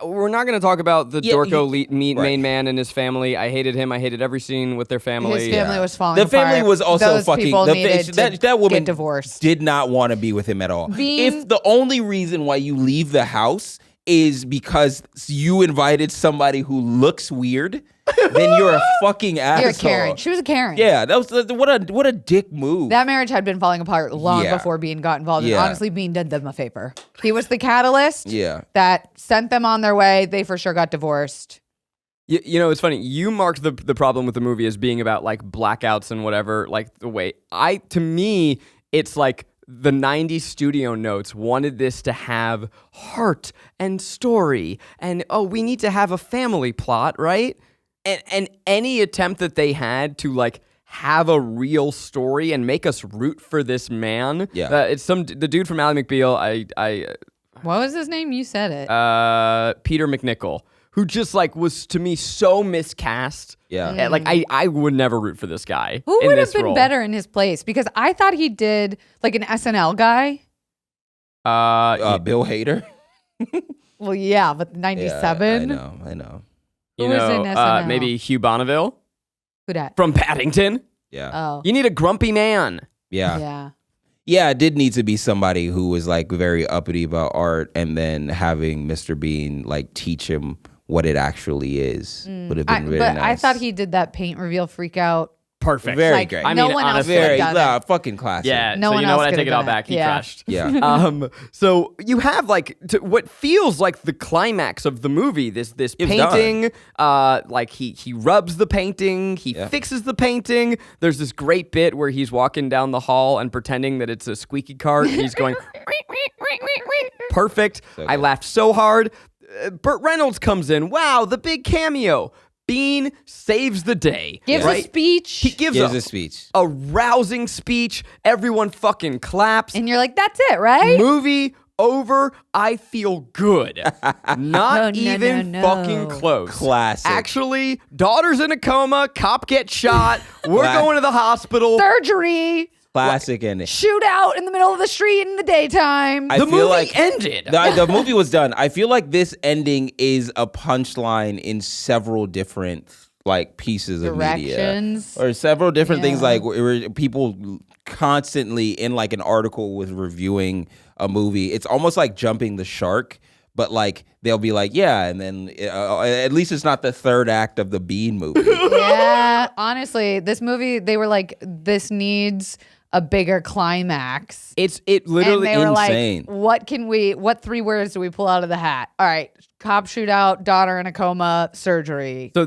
we're not going to talk about the Yeah, Dorco right. main man and his family. I hated him. I hated every scene with their family. His family Yeah. was falling The family apart. was also Those fucking. people The needed to that woman get divorced. did not want to be with him at all. Bean- If the only reason why you leave the house is because you invited somebody who looks weird, then you're a fucking asshole. You're a Karen. She was a Karen. Yeah, that was what a dick move. That marriage had been falling apart long Yeah. before Bean got involved. Yeah. And honestly, Bean did them a favor. He was the catalyst Yeah. that sent them on their way. They for sure got divorced. You know, it's funny. You marked the problem with the movie as being about like blackouts and whatever. Like the way to me, it's like the 90s studio notes wanted this to have heart and story. And, we need to have a family plot, right? And any attempt that they had to like have a real story and make us root for this man. Yeah. It's the dude from Ally McBeal. What was his name? You said it. Peter McNichol, who just like was to me so miscast. Yeah. And, like I would never root for this guy. Who in would have this been role. better in his place? Because I thought he did like an SNL guy. Bill Hader. Well, yeah, but Yeah, 97. I know. You Who was know, in SNL? maybe Hugh Bonneville Who dat? from Paddington. Yeah. Oh, You need a grumpy man. Yeah. yeah. Yeah, it did need to be somebody who was like very uppity about art, and then having Mr. Bean like teach him what it actually is would have been really But nice. I thought he did that paint reveal freak out. Perfect. Very Like, great. I no mean, one else honestly, would have very done it. fucking classic. Yeah. No so one you know else what? I could take it have all done it. back. He Yeah. crushed. Yeah. So you have like what feels like the climax of the movie. This was painting. Like he rubs the painting. He fixes the painting. There's this great bit where he's walking down the hall and pretending that it's a squeaky cart. He's going perfect. I laughed so hard. Burt Reynolds comes in. Wow, the big cameo. Bean saves the day. Gives right? a speech. He gives Gives a speech. a rousing speech. Everyone fucking claps. And you're like, that's it, right? Movie over. I feel good. Not No, even no. fucking close. Classic. Actually, daughter's in a coma. Cop gets shot. We're going to the hospital. Surgery. Classic ending. Shootout in the middle of the street in the daytime. I The feel movie like ended. the movie was done. I feel like this ending is a punchline in several different like pieces of media, Directions. or several different things. Yeah. Like where people constantly in like an article with reviewing a movie. It's almost like jumping the shark. But like they'll be like, yeah, and then at least it's not the third act of the Bean movie. Yeah, honestly, this movie, they were like, this needs a bigger climax. It And literally they were insane. like, what 3 words do we pull out of the hat? All right, cop shootout, daughter in a coma, surgery. So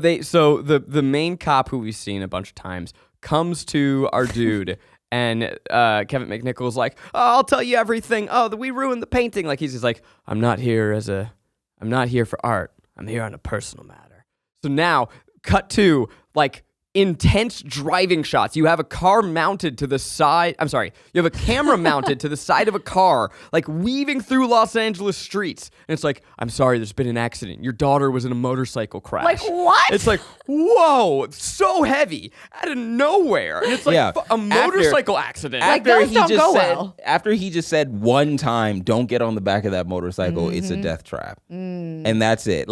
the main cop who we've seen a bunch of times comes to our dude. And Kevin McNichol's like, oh, I'll tell you everything. Oh, we ruined the painting. Like he's just like, I'm not here for art. I'm here on a personal matter. So now, cut to like intense driving shots. You have a car mounted to the side. I'm sorry. You have a camera mounted to the side of a car, like weaving through Los Angeles streets. And it's like, I'm sorry, there's been an accident. Your daughter was in a motorcycle crash. Like, what? It's like, whoa, it's so heavy out of nowhere. And it's like a motorcycle accident. Like, those don't go well. After he just said one time, don't get on the back of that motorcycle, it's a death trap. And that's it.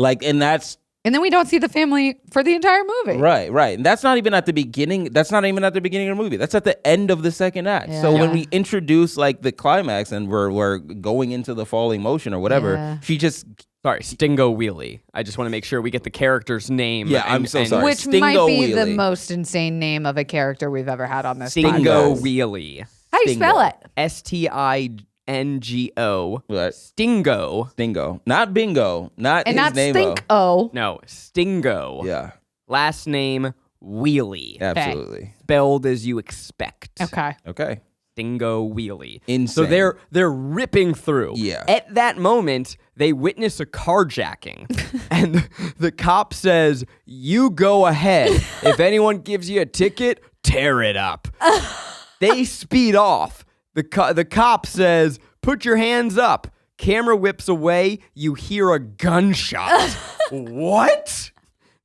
And then we don't see the family for the entire movie. Right. And that's not even at the beginning. That's not even at the beginning of the movie. That's at the end of the second act. Yeah. So when we introduce like the climax and we're going into the falling motion or whatever, she just... Sorry, Stingo Wheelie. I just want to make sure we get the character's name. Yeah, I'm so sorry. Which Stingo might be Wheelie. The most insane name of a character we've ever had on this Stingo podcast. Wheelie. How do you spell it? Stingo. What? Stingo. Not bingo. Not and his not name. Stinko. No, Stingo. Yeah. Last name Wheelie. Absolutely. Spelled as you expect. Okay. Stingo Wheelie. Insane. So they're ripping through. Yeah. At that moment, they witness a carjacking. And the cop says, "You go ahead. If anyone gives you a ticket, tear it up." They speed off. The cop says, "Put your hands up." Camera whips away. You hear a gunshot. What?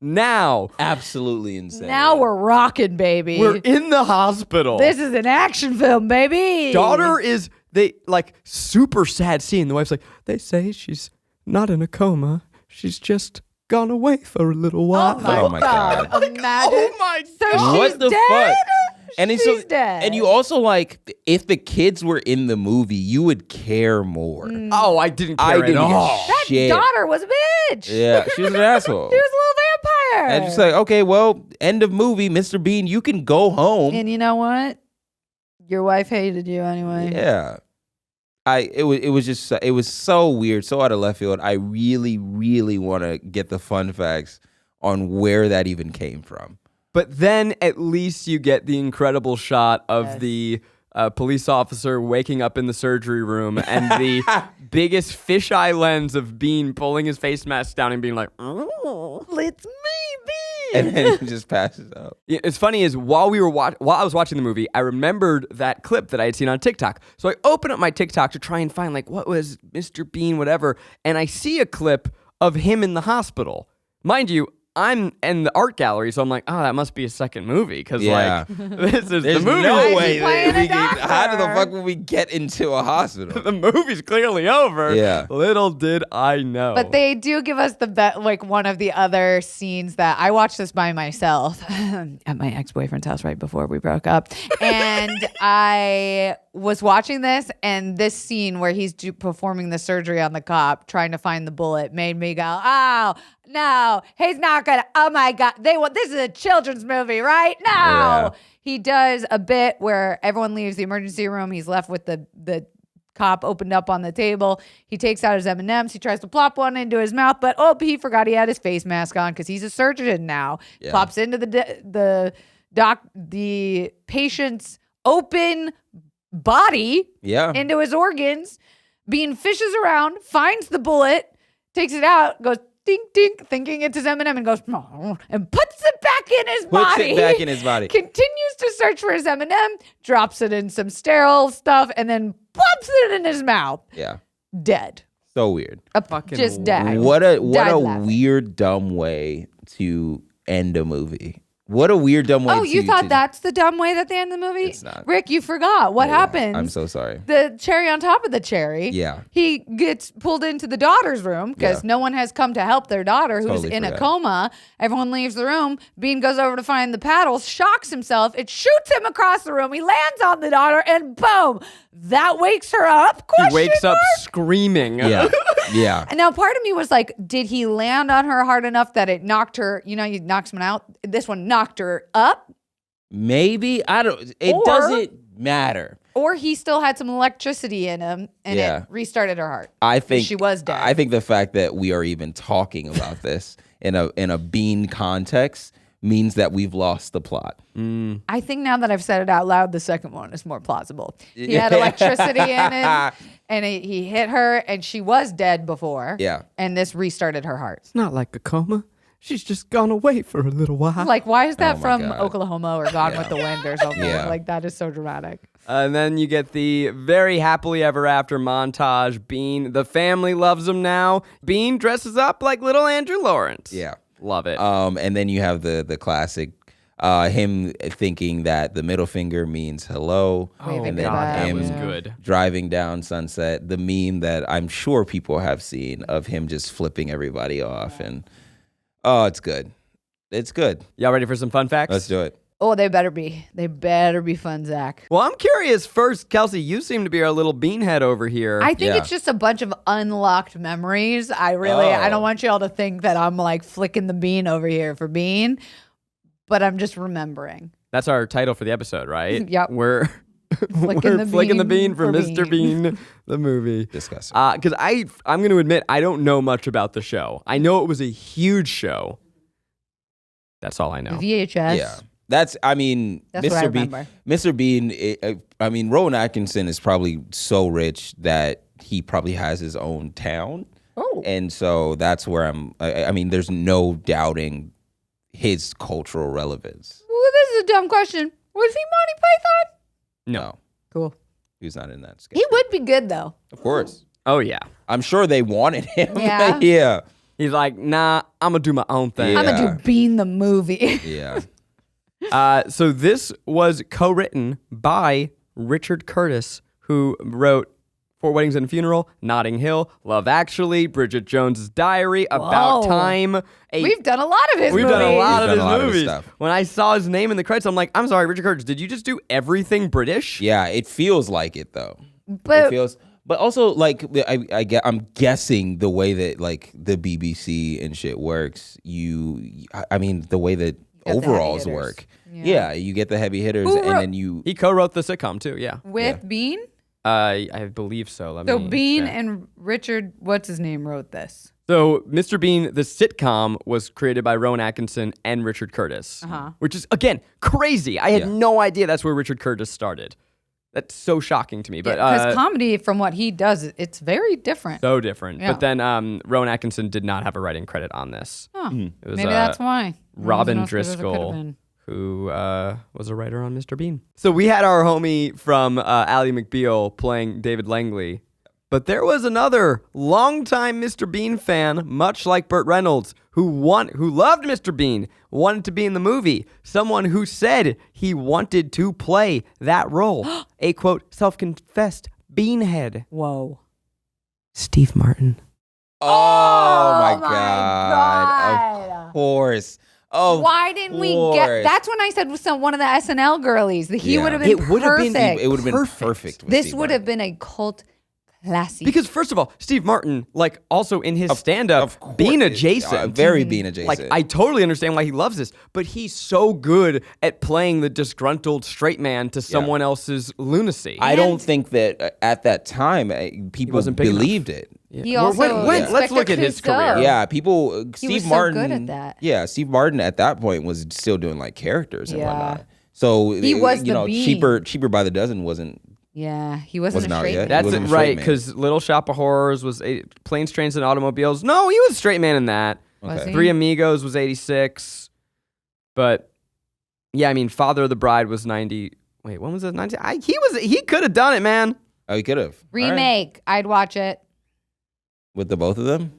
Now. Absolutely insane. Now we're rocking, baby. We're in the hospital. This is an action film, baby. Daughter is, super sad scene. The wife's like, "They say she's not in a coma. She's just gone away for a little while." Oh my God. Imagine. Oh my So God. What she's the dead? fuck? And She's dead. And you also like, if the kids were in the movie, you would care more. Oh, I didn't care at all. That Shit. daughter was a bitch. Yeah, she was an asshole. She was a little vampire. And just like, okay, well, end of movie, Mr. Bean, you can go home. And you know what? Your wife hated you anyway. Yeah. It was so weird, so out of left field. I really, really want to get the fun facts on where that even came from. But then at least you get the incredible shot of the police officer waking up in the surgery room and the biggest fisheye lens of Bean pulling his face mask down and being like, "Oh, it's me, Bean." And then he just passes out. Yeah, it's funny is while I was watching the movie, I remembered that clip that I had seen on TikTok. So I open up my TikTok to try and find like what was Mr. Bean, whatever, and I see a clip of him in the hospital. Mind you, I'm in the art gallery, so I'm like, oh, that must be a second movie because like this is There's the movie. no way that we doctor. how the fuck will we get into a hospital? The movie's clearly over. Yeah. Little did I know. But they do give us like one of the other scenes that I watched this by myself at my ex-boyfriend's house right before we broke up. And I was watching this, and this scene where he's performing the surgery on the cop, trying to find the bullet, made me go, "Oh, no, he's not gonna, oh my God, this is a children's movie, right? No." Yeah. He does a bit where everyone leaves the emergency room. He's left with the cop opened up on the table. He takes out his M&Ms. He tries to plop one into his mouth, but he forgot he had his face mask on because he's a surgeon now. Yeah. Plops into the patient's open body into his organs. Bean fishes around, finds the bullet, takes it out, goes dink, dink, thinking it's his M&M, and goes, and puts it back in his body. Continues to search for his M&M, drops it in some sterile stuff, and then plops it in his mouth. Yeah. Dead. So weird. Just dead. What a weird, dumb way to end a movie. What a weird, dumb way. Oh, you thought that's the dumb way that they end the movie? It's not. Rick, you forgot. What happened? I'm so sorry. The cherry on top of the cherry. Yeah. He gets pulled into the daughter's room because no one has come to help their daughter who's in a coma. Everyone leaves the room. Bean goes over to find the paddles, shocks himself. It shoots him across the room. He lands on the daughter, and boom, that wakes her up. He wakes up screaming. Yeah. Yeah. And now part of me was like, did he land on her hard enough that it knocked her, you knock someone out? This one knocked her up? Maybe. It doesn't matter. Or he still had some electricity in him and it restarted her heart. I think she was dead. I think the fact that we are even talking about this in a Bean context means that we've lost the plot. I think now that I've said it out loud, the second one is more plausible. He had electricity in him, and he hit her, and she was dead before. Yeah. And this restarted her heart. It's not like a coma. she's just gone away for a little while. Like, why is that Oh my from God. Oklahoma or Gone with the Wind or something? Yeah. Like, that is so dramatic. And then you get the very happily ever after montage. Bean, the family loves him now. Bean dresses up like little Andrew Lawrence. Yeah. Love it. And then you have the classic, him thinking that the middle finger means hello. Waving and then goodbye. that him was good. driving down Sunset. The meme that I'm sure people have seen of him just flipping everybody off. And, oh, it's good. It's good. Y'all ready for some fun facts? Let's do it. Oh, they better be. They better be fun, Zach. Well, I'm curious first, Kelsey, you seem to be our little beanhead over here. I think Yeah. it's just a bunch of unlocked memories. I don't want y'all to think that I'm like flicking the bean over here for Bean, but I'm just remembering. That's our title for the episode, right? Yep. We're Flicking the flicking the bean bean for for Mr. Bean. Bean, the movie. Disgusting. Because I'm going to admit, I don't know much about the show. I know it was a huge show. That's all I know. VHS. Yeah. That's what I Mr. remember. Mr. Bean, Rowan Atkinson is probably so rich that he probably has his own town. Oh. And so that's where there's no doubting his cultural relevance. Well, this is a dumb question. Was he Monty Python? No. Cool. He was not in that sketch. He would be good though. Of course. Oh, yeah. I'm sure they wanted him. Yeah. Yeah. He's like, nah, I'm going to do my own thing. Yeah. I'm gonna do Bean the movie. Yeah. So this was co-written by Richard Curtis, who wrote Four Weddings and a Funeral, Notting Hill, Love Actually, Bridget Jones's Diary, About Whoa. Time. We've done a lot of his We've movies. done a lot of We've his done a lot of his movies. stuff. When I saw his name in the credits, I'm like, I'm sorry, Richard Curtis, did you just do everything British? Yeah. It feels like it though. But It feels, but also like I'm guessing the way that like the BBC and shit works. The way that got the overalls heavy hitters. work. Yeah, you get the heavy hitters, Who and wrote- then you. He co-wrote the sitcom too, yeah. with Bean? I believe so. So Bean and Richard, what's his name, wrote this. So Mr. Bean, the sitcom, was created by Rowan Atkinson and Richard Curtis, which is, again, crazy. I had no idea that's where Richard Curtis started. That's so shocking to me. But Because comedy, from what he does, it's very different. so different. Yeah. But then Rowan Atkinson did not have a writing credit on this. Huh. It was, Maybe that's why. Robin Who knows what it could've Driscoll, been. who was a writer on Mr. Bean. So we had our homie from Ally McBeal playing David Langley. But there was another longtime Mr. Bean fan, much like Burt Reynolds, who loved Mr. Bean, wanted to be in the movie. Someone who said he wanted to play that role. A, quote, self-confessed beanhead. Whoa. Steve Martin. Oh my God! Of course. Oh, Why didn't we get? That's when I said with one of the SNL girlies that he Yeah. would have been perfect. It would have been perfect. with This Steve would Martin. have been a cult classic. Because first of all, Steve Martin, like also in his stand-up, Of course. being adjacent. Very being adjacent. Like, I totally understand why he loves this, but he's so good at playing the disgruntled straight man to someone else's lunacy. I don't think that at that time people wasn't big believed it. he also let's look at his career. Yeah, people. He Steve was so Martin. good at that. Yeah, Steve Martin at that point was still doing like characters and Yeah. whatnot. So He was the Bean. cheaper by the dozen wasn't. Yeah, he wasn't Wasn't a out straight yet. man. That's wasn't it, a straight right, man. because Little Shop of Horrors was Planes, Trains, and Automobiles. No, he was a straight man in that. Was he? Three Amigos was 86. But, yeah, I mean, Father of the Bride was 90. Wait, when was it? 90? He could have done it, man. Oh, he could have Remake. I'd watch it. with the both of them.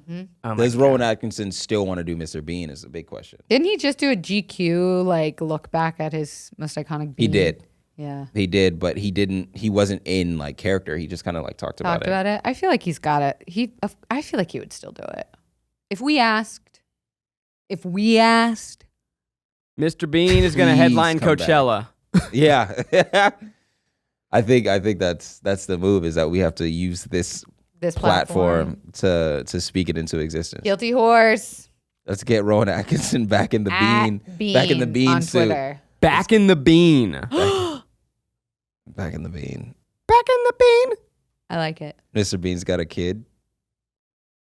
Oh my Does God. Rowan Atkinson still want to do Mr. Bean? Is a big question. Didn't he just do a GQ like look back at his most iconic? He Bean? did. Yeah. He did, but he didn't. He wasn't in like character. He just kind of like talked about Talked it. about it. I feel like he's got it. I feel like he would still do it. If we asked. Mr. Bean is going to Please headline come back. Coachella. Yeah. I think that's the move, is that we have to use this This platform to speak it into existence. Guilty horse. Let's get Rowan Atkinson back in the At bean, back in the bean on suit. Twitter. Back in the bean. Back in the bean. Back in the bean. I like it. Mr. Bean's got a kid.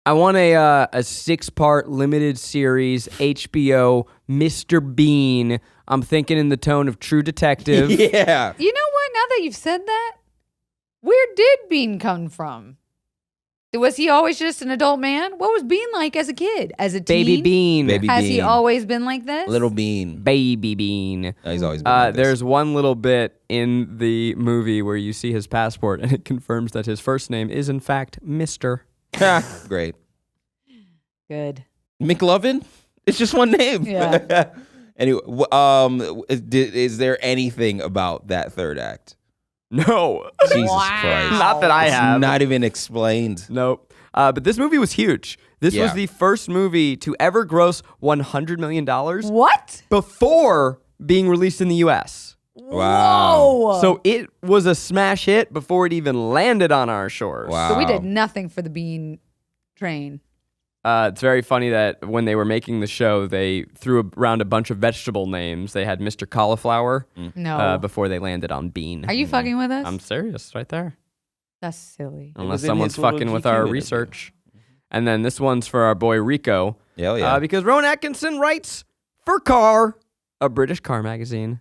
I want a 6-part limited series, HBO, Mr. Bean. I'm thinking in the tone of True Detective. Yeah. You know what? Now that you've said that, where did Bean come from? Was he always just an adult man? What was Bean like as a kid? As a teen? Baby Bean. Has he always been like this? Little Bean. Baby Bean. No, he's always been like this. There's one little bit in the movie where you see his passport and it confirms that his first name is in fact Mr. Great. Good. McLovin? It's just one name. Yeah. Anyway, is there anything about that third act? No. Jesus Christ. Not that I have. It's not even explained. Nope. But this movie was huge. This was the first movie to ever gross $100 million. What? Before being released in the U.S. Wow. Whoa. So it was a smash hit before it even landed on our shores. Wow. So we did nothing for the Bean train. It's very funny that when they were making the show, they threw around a bunch of vegetable names. They had Mr. Cauliflower No. before they landed on Bean. Are you fucking with us? I'm serious, right there. That's silly. Unless in someone's his little fucking with GQ our interview. research. And then this one's for our boy Rico. Hell yeah. Because Rowan Atkinson writes for Car, a British car magazine.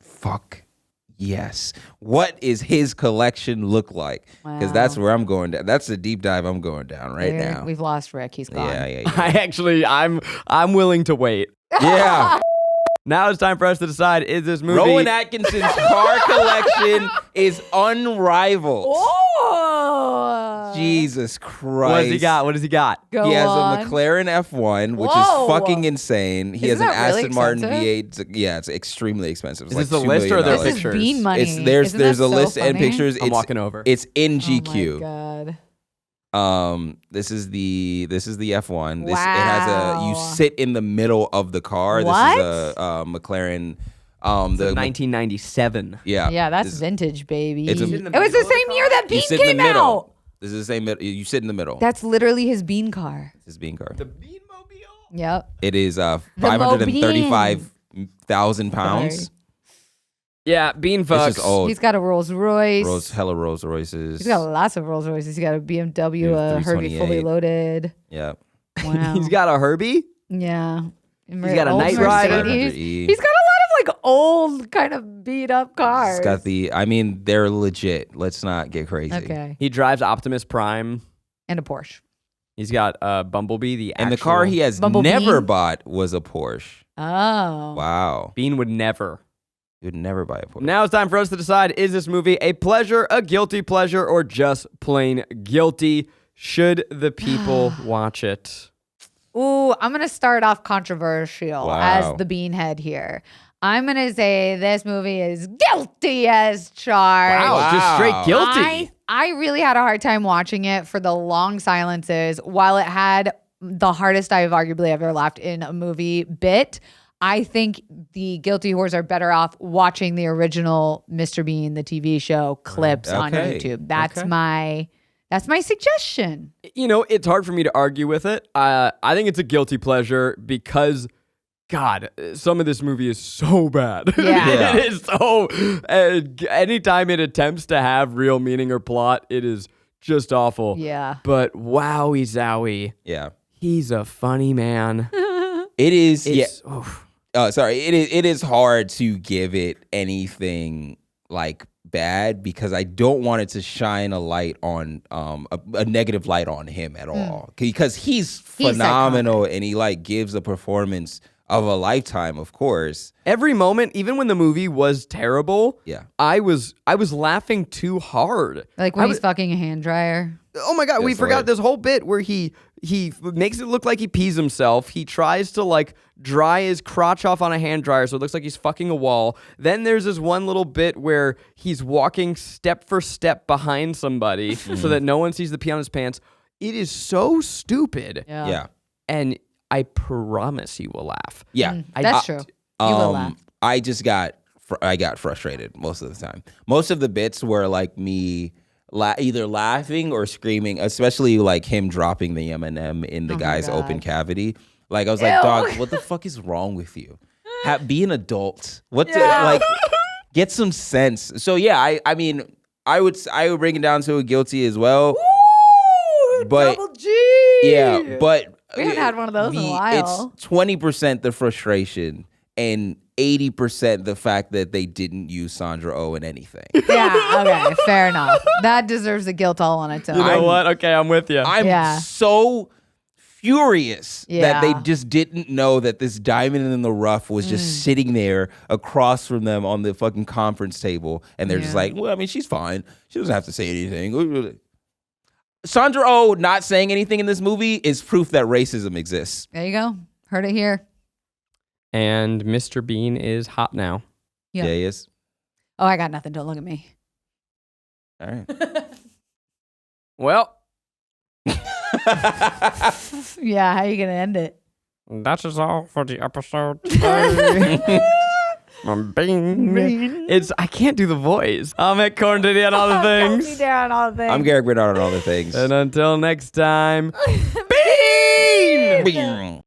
Fuck. Yes. What is his collection look like? Because Wow. that's where I'm going down. That's the deep dive I'm going down right now. We've lost Rick. He's gone. Yeah. I'm willing to wait. Yeah. Now it's time for us to decide, is this movie... Rowan Atkinson's car collection is unrivaled. Oh. Jesus Christ. What does he got? What does he got? Go He has on. a McLaren F1, which Whoa. is fucking insane. He Isn't has an that really Aston Martin expensive? V8. Yeah, it's extremely expensive. It's Is this like the $2 list or are million. there This is pictures? Bean money. It's there's Isn't a that so list and funny? pictures. I'm walking over. It's in Oh my GQ. God. This is the F1. This Wow. it has you sit in the middle of the car. What? This is a McLaren. The 1997. yeah Yeah, that's this, vintage, baby. It's a- It was the same year that you Bean sit in came the middle. out. This is the same. You sit in the middle. That's literally his Bean car. This is Bean car. The Beanmobile. Yep. It is 535,000 pounds. Sorry. Yeah, Bean It's fucks. just old. He's got a Rolls Royce. Hella Rolls Royces. He's got lots of Rolls Royces. He's got a BMW, a Herbie 328. fully loaded. Yeah. Wow. He's got a Herbie. Yeah. He's got a Old Knight Rider. Mercedes. E. He's got a lot of like old kind of beat up cars. It's got they're legit. Let's not get crazy. Okay. He drives Optimus Prime. And a Porsche. He's got Bumblebee. And the car he has Bumblebee? never bought was a Porsche. Oh. Wow. Bean would never. You would never buy a Porsche. Now it's time for us to decide, is this movie a pleasure, a guilty pleasure, or just plain guilty? Should the people watch it? Ooh, I'm going to start off controversial Wow. as the beanhead here. I'm going to say this movie is guilty as charged. Wow, just straight guilty. I really had a hard time watching it for the long silences. While it had the hardest I've arguably ever laughed in a movie bit, I think the guilty whores are better off watching the original Mr. Bean, the TV show clips on Okay. YouTube. That's my suggestion. You know, it's hard for me to argue with it. I think it's a guilty pleasure because, God, some of this movie is so bad. Yeah. It is so. Anytime it attempts to have real meaning or plot, it is just awful. Yeah. But wowie zowie, Yeah. he's a funny man. It is. It's, Yeah. Sorry. It is hard to give it anything like bad because I don't want it to shine a light on a negative light on him at all because he's phenomenal and he like gives a performance of a lifetime, of course. Every moment, even when the movie was terrible, Yeah. I was laughing too hard. Like when he's fucking a hand dryer. Oh my God, we Just forgot like- this whole bit where he makes it look like he pees himself. He tries to like dry his crotch off on a hand dryer so it looks like he's fucking a wall. Then there's this one little bit where he's walking step for step behind somebody so that no one sees the pee on his pants. It is so stupid. Yeah. And I promise you will laugh. Yeah. That's true. You will laugh. I just got frustrated most of the time. Most of the bits were like me either laughing or screaming, especially like him dropping the M&M in the guy's God. open cavity. Like I was like, dog, what the fuck is wrong with you? Be an adult. Like get some sense. So yeah, I mean, I would bring it down to a guilty as well. Ooh, but- double G. Yeah, but We haven't had one of those in a while. It's 20% the frustration and 80% the fact that they didn't use Sandra Oh in anything. Yeah, okay, fair enough. That deserves a guilt all on its own. You know what? Okay, I'm with you. I'm so furious that they Yeah. just didn't know that this diamond in the rough was just sitting there across from them on the fucking conference table. And they're just like, well, I mean, she's fine. She doesn't have to say anything. Sandra Oh not saying anything in this movie is proof that racism exists. There you go. Heard it here. And Mr. Bean is hot now. Yeah. Yeah, he is. Oh, I got nothing. Don't look at me. All right. Well, Yeah, how you gonna end it? that is all for the episode today. Bean. I can't do the voice. I'm at Corn Diddy on all the things. Kelsey Darragh on all the things. I'm Garrick Bernard on all the things. And until next time, Bean! Bean.